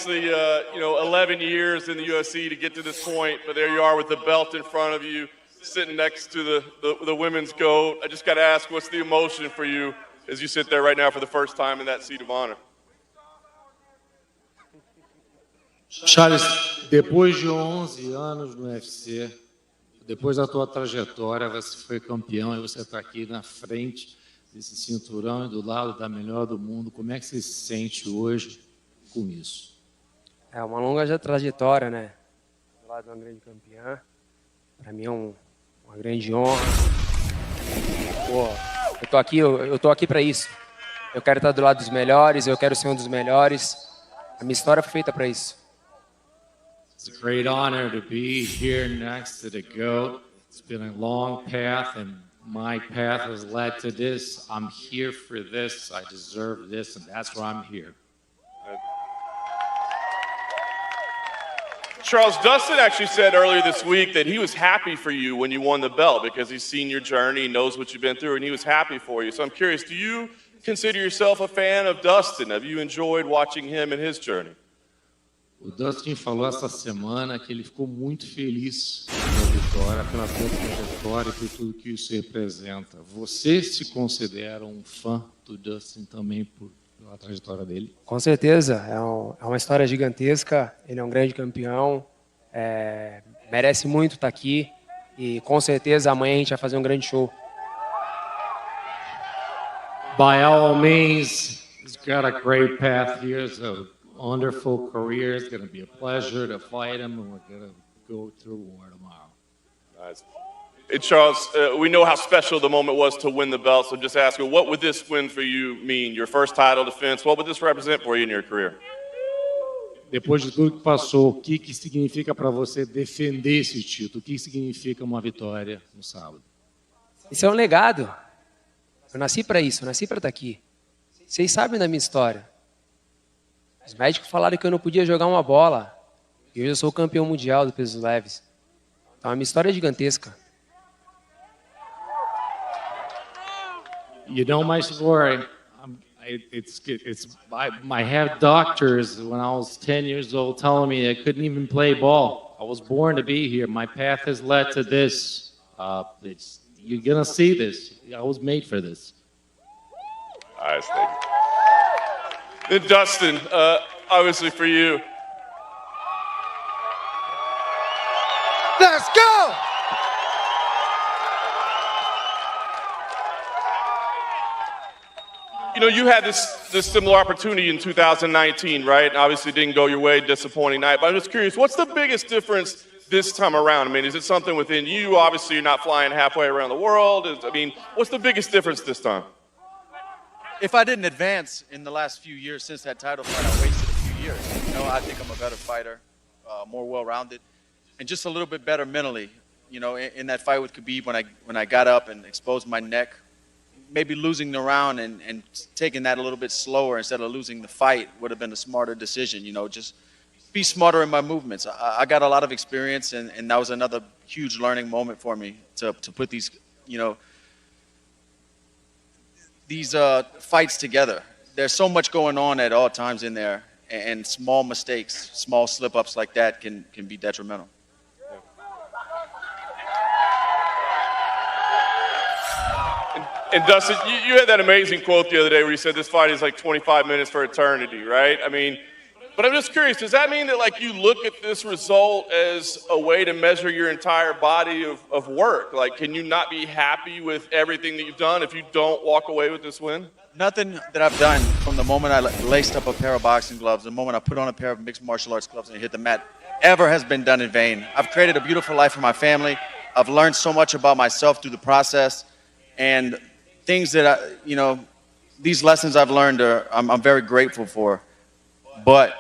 obviously, 11 years in the UFC to get to this point, but there you are with the belt in front of you, sitting next to the women's GOAT. I just got to ask, what's the emotion for you as you sit there right now for the first time in that seat of honor? Charles, depois de 11 anos no UFC, depois da tua trajetória, você foi campeão e você está aqui na frente desse cinturão e do lado da melhor do mundo. Como é que você se sente hoje com isso? É uma longa trajetória, né? Do lado de uma grande campeã. Para mim é uma grande honra. Pô, eu tô aqui para isso. Eu quero estar do lado dos melhores, eu quero ser um dos melhores. A minha história foi feita para isso. It's a great honor to be here next to the GOAT. It's been a long path, and my path has led to this. I'm here for this. I deserve this, and that's why I'm here. Charles, Dustin actually said earlier this week that he was happy for you when you won the belt because he's seen your journey, he knows what you've been through, and he was happy for you. So I'm curious, do you consider yourself a fan of Dustin? Have you enjoyed watching him and his journey? O Dustin falou essa semana que ele ficou muito feliz pela vitória, pela sua trajetória e por tudo que isso representa. Você se considera um fã do Dustin também pela trajetória dele? Com certeza, é uma história gigantesca. Ele é um grande campeão, merece muito estar aqui e com certeza amanhã a gente vai fazer um grande show. By all means, he's got a great path here, so wonderful career. It's going to be a pleasure to fight him, and we're going to go through war tomorrow. Nice. Hey, Charles, we know how special the moment was to win the belt, so just asking, what would this win for you mean? Your first title defense, what would this represent for you in your career? Depois de tudo que passou, o que significa para você defender esse título? O que significa uma vitória no sábado? Isso é um legado. Eu nasci para isso, eu nasci para estar aqui. Vocês sabem da minha história. Os médicos falaram que eu não podia jogar uma bola. E hoje eu sou o campeão mundial do pesos leves. Então a minha história é gigantesca. You know my story. I have doctors when I was 10 years old telling me I couldn't even play ball. I was born to be here. My path has led to this. You're going to see this. I was made for this. Nice, thank you. Then Dustin, obviously for you. Let's go! You know, you had this similar opportunity in 2019, right? And obviously didn't go your way, disappointing night. But I'm just curious, what's the biggest difference this time around? I mean, is it something within you? Obviously, you're not flying halfway around the world. What's the biggest difference this time? If I didn't advance in the last few years since that title fight, I wasted a few years. You know, I think I'm a better fighter, more well-rounded, and just a little bit better mentally. You know, in that fight with Khabib, when I got up and exposed my neck, maybe losing the round and taking that a little bit slower instead of losing the fight would have been a smarter decision. You know, just be smarter in my movements. I got a lot of experience, and that was another huge learning moment for me to put these, you know, these fights together. There's so much going on at all times in there, and small mistakes, small slip-ups like that can be detrimental. And Dustin, you had that amazing quote the other day where you said this fight is like 25 minutes for eternity, right? I mean, but I'm just curious, does that mean that like you look at this result as a way to measure your entire body of work? Like, can you not be happy with everything that you've done if you don't walk away with this win? Nothing that I've done from the moment I laced up a pair of boxing gloves, the moment I put on a pair of mixed martial arts gloves and hit the mat, ever has been done in vain. I've created a beautiful life for my family. I've learned so much about myself through the process, and things that these lessons I've learned I'm very grateful for. But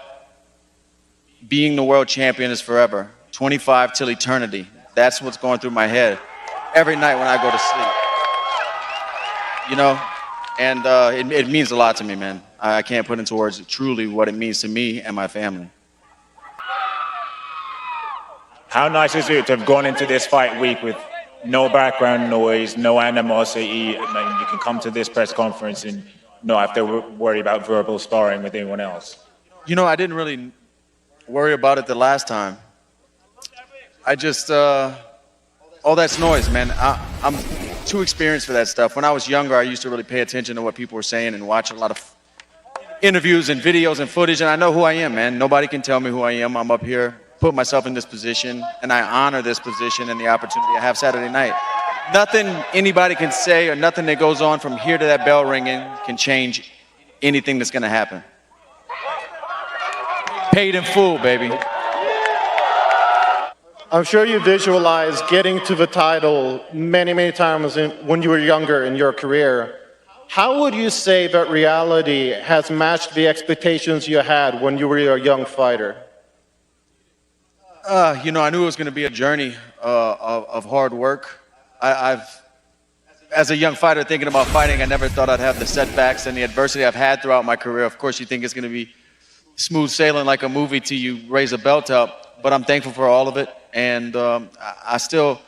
being the world champion is forever. 25 till eternity. That's what's going through my head every night when I go to sleep. You know, and it means a lot to me, man. I can't put into words truly what it means to me and my family. How nice is it to have gone into this fight week with no background noise, no animosity, and you can come to this press conference and not have to worry about verbal sparring with anyone else? You know, I didn't really worry about it the last time. I just, all that's noise, man. I'm too experienced for that stuff. When I was younger, I used to really pay attention to what people were saying and watch a lot of interviews and videos and footage, and I know who I am, man. Nobody can tell me who I am. I'm up here, put myself in this position, and I honor this position and the opportunity I have Saturday night. Nothing anybody can say or nothing that goes on from here to that bell ringing can change anything that's going to happen. Paid in full, baby. I'm sure you visualize getting to the title many times when you were younger in your career. How would you say that reality has matched the expectations you had when you were a young fighter? You know, I knew it was going to be a journey of hard work. As a young fighter thinking about fighting, I never thought I'd have the setbacks and the adversity I've had throughout my career. Of course, you think it's going to be smooth sailing like a movie till you raise a belt up, but I'm thankful for all of it. And I still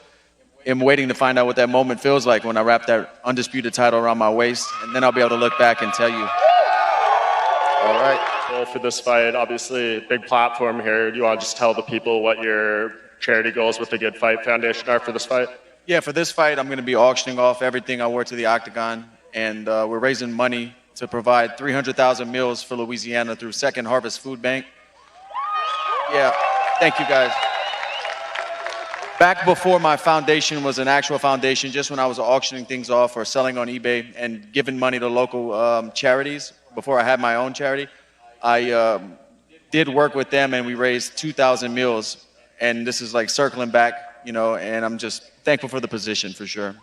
am waiting to find out what that moment feels like when I wrap that undisputed title around my waist, and then I'll be able to look back and tell you. All right. Well, for this fight, obviously, big platform here. Do you want to just tell the people what your charity goals with the Good Fight Foundation are for this fight? Yeah, for this fight, I'm going to be auctioning off everything I wore to the octagon, and we're raising money to provide 300,000 meals for Louisiana through Second Harvest Food Bank. Yeah, thank you guys. Back before my foundation was an actual foundation, just when I was auctioning things off or selling on eBay and giving money to local charities, before I had my own charity, I did work with them and we raised 2,000 meals. And this is like circling back, you know, and I'm just thankful for the position for sure.